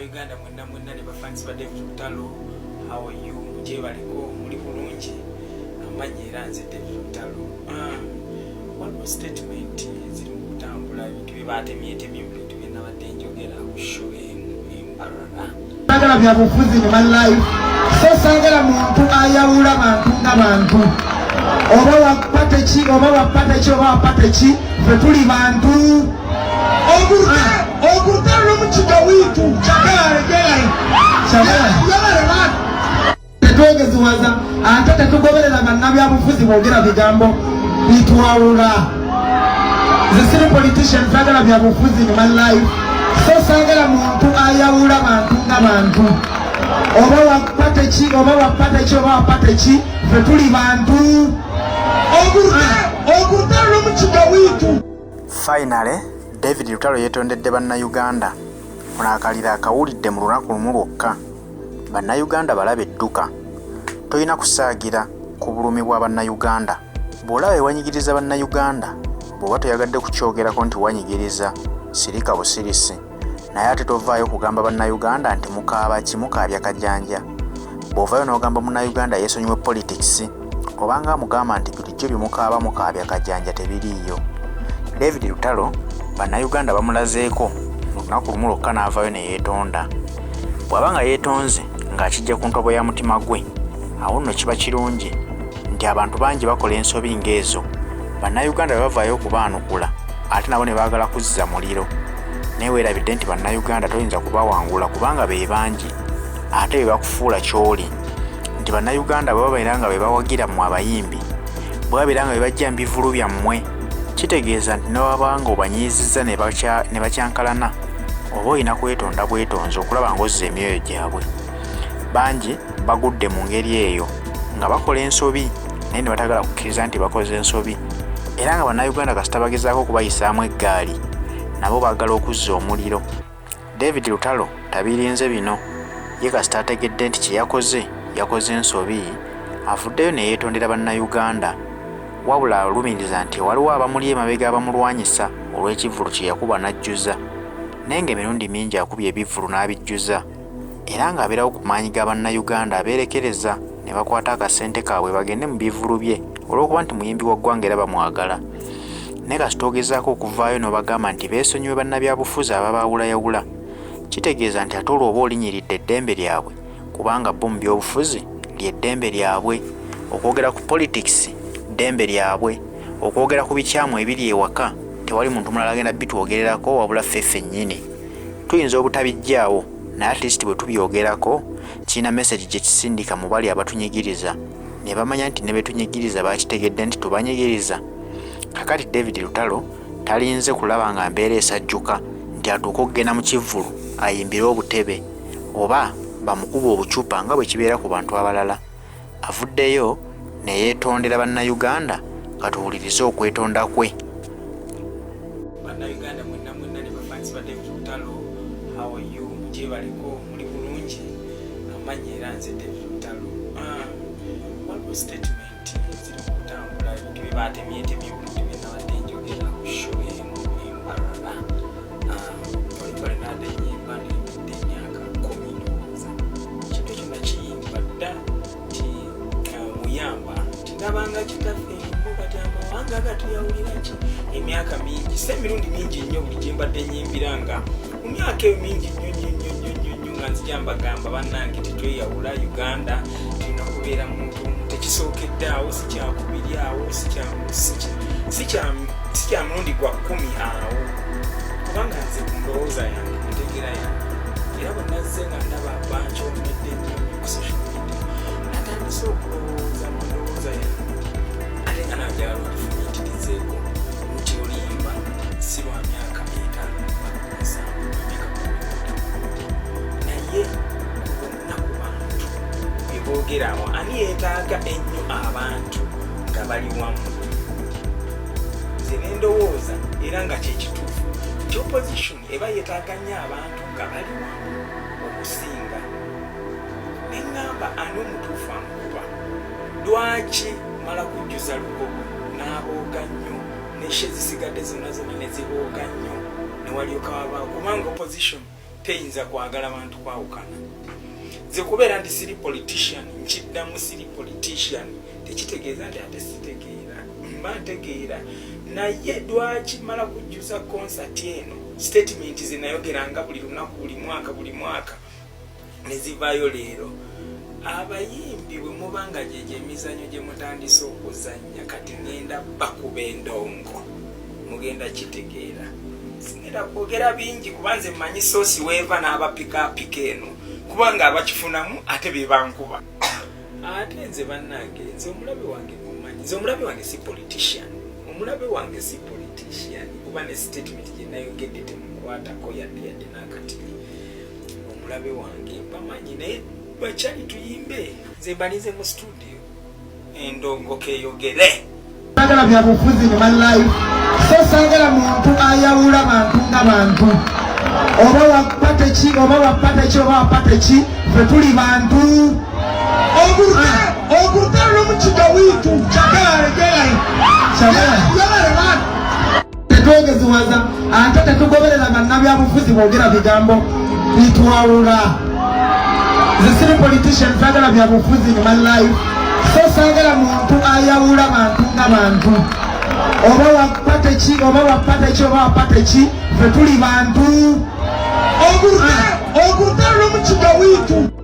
Uganda mwenna ne bafansi ba David Lutalo, how are you? Je baliko muri bulungi amanye era nze David Lutalo. Waliwo statement ziri mu kutambula ebintu byebatemye bintu byennabadde njogera ku show embarara. Sagala bya bufuzi ne man life. So sagala muntu ayawula bantu n'abantu. Oba wapate ki fe tuli bantu. Ogurutalo n'omukiga wiitu tetwogeziwaza ate tetugoberera bannabyabufuzi boogera bigambo bitwawula. Nze siri politician, sagala byabufuzi ne man life. So sagala muntu ayawula bantu n'abantu. Oba wapate ki fe tuli bantu. Ogurutalo n'omukiga wiitu. Finally, David Lutalo yetondedde Bannayuganda onaakalira akawulidde mu lunaku lumu lwokka. Bannayuganda balabe edduka. Toyina kusaagira ku bulumi bwa Bannayuganda. Bw'olaba ewanyigiriza Bannayuganda, bw'oba toyagadde kukyogerako nti wanyigiriza, sirika busirisi. Naye ate tovaayo kugamba Bannayuganda nti mukaaba ki, mukaabya kajanja. Bw'ovaayo n'ogamba Munnayuganda yeesonyiwe politics, obanga amugamba nti bulijjo byemukaaba mukaabya kajanja tebiriiyo. David Lutalo Bannayuganda bamulazeeko lunaku lumu lwokka n'avaayo ne yeetonda. Bw'aba nga yeetonze ng'akijja ku ntobo ya mutima gwe, awo nno kiba kirungi nti abantu bangi bakola ensobi ng'ezo. Bannayuganda bavaayo okubaanukula ate nabo ne baagala kuzza muliro. Naye weerabidde nti Bannayuganda toyinza kubawangula kubanga be bangi ate be bakufuula ky'oli. Nti Bannayuganda bwe babeera nga be bawagira mu abayimbi, bwe babeera nga be bajja mu bivulu byammwe, kitegeeza nti n'obanga obanyiizizza ne bakyankalana, oba olina kwetonda bwetonzi okulaba ng'ozza emyoyo gyabwe. Bangi bagudde mu ngeri eyo nga bakola ensobi naye ne batagala kukkiriza nti bakoze ensobi, era nga Bannayuganda kasita bagezaako okubayisaamu eggaali nabo baagala okuzza omuliro. David Lutalo tabirinze bino, ye kasita ategedde nti kye yakoze ensobi, avuddeyo ne yeetondera Bannayuganda. Wabula alumiriza nti waliwo abamuli emabega Abamulwanyisa olw'ekivvulu kye yakuba n'ajjuza, naye ng'emirundi mingi akubye ebivvulu n'abijjuza, era ng'abeerawo ku maanyi ga Bannayuganda abeerekereza ne bakwata akasente kaabwe bagende mu bivvulu bye olw'okuba nti muyimbi wa ggwanga era bamwagala. Naye kasita ogezaako okuvaayo n'obagamba nti beesonyiwe bannabyabufuzi ababaawulayawula, kitegeeza nti ate olwo oba olinyiridde eddembe lyabwe, kubanga bo mu byobufuzi ly'eddembe lyabwe. Okwogera ku politics ddembe lyabwe, okwogera ku bikyamu ebiri ewaka tewali muntu mulala agenda bitwogererako wabula ffeffe nnyini. Tuyinza obutabijjaawo naye at least bwe tubyogerako kirina message gye kisindika mu bali abatunyigiriza, ne bamanya nti ne betunyigiriza baakitegedde nti tubanyigiriza. Kakati David Lutalo talinze kulaba nga mbeera esajjuka nti atuuka okugenda mu kivvulu ayimbire obutebe oba bamukuba obucupa nga bwe kibeera ku bantu abalala. Avuddeyo ne yeetondera Bannayuganda katuwulirize okwetonda kwe. Bannayuganda mwenna ne bafansi ba David Lutalo, how are you? Je baliko muri bulungi amanye era nze David Lutalo. Waliwo statement ziri mu kutambula ebintu byebatemye bintu byennabadde njogera ku show embarara. Olipale nadde nyimba n'ebidde emyaka 10 kintu kyonna kiyimba dda nti muyamba tingabanga kitaffe kati amawanga gatuyawulira ki emyaka mingi semirundi mingi nnyo buli gye mbadde nyimbiranga mu myaka eyo mingi nnyo nga nzija mbagamba bannange tetweyawula Uganda tulina kubeera muntu tekisookedde awo sikyakubiri awo si kya mulundi gwa 10 awo kubanga nze ku ndowooza yange kutegera yange era bwe nazze nga ndaba banki omedde nnyo ku social media natandise okulowooza mu ndowooza yange ate nga najagala okufunyitirizeeko nti olimba si lwa myaka 5 naye bonna ku bantu bye boogerawo ani yeetaaga ennyo abantu nga bali wamu. Nze ne ndowooza era nga kyekituufu nti opposition eba yeetaaga nnyo abantu nga bali wamu okusinga. Ne ŋŋamba ani omutuufu amukuba. Lwaki mala kujjuza lugogo n'abooga nnyo n'eshe zisigadde zonna ne zibooga nnyo ne walyoka wabaawo kubanga opposition teyinza kwagala bantu kwawukana. Nze kubeera ndi siri politician, nkiddamu siri politician, tekitegeeza nti ate sitegeera. Mba ntegeera. Naye lwaki mala kujjuza concert eno statement zinayogeranga buli lunaku buli mwaka ne zivaayo leero. Abayimbi bwe mubanga gye emizannyo gye mutandise okuzannya kati ngenda bakuba endongo mugenda kitegeera. Sigenda kwogera bingi kubanze mmanyi soosi weeva n'abapikaapika eno kubanga abakifunamu ate be bankuba. Ate nze bannange, nze omulabe wange mumanyi, nze omulabe wange si politician. Omulabe wange si politician kuba ne statement gye nayogedde temukwatako yadde n'akati. Omulabe wange bamanyi naye bakyali tuyimbe, nze mbalize mu studio endongo keyogere. Sagala bya bufuzi ne man life. So sagala muntu ayawula bantu nga bantu. Oba wapate ki, oba wapate ki, ffe tuli bantu. Ogurutalo n'omukiga wiitu tetwogeziwaza ate tetugoberera bannabyabufuzi boogera bigambo bitwawula. Nze siri politician, sagala byabufuzi ne man life. So sagala muntu ayawula bantu nga bantu. Oba wapate ki, oba wapate ki, ffe tuli bantu. Ogurutalo n'omukiga wiitu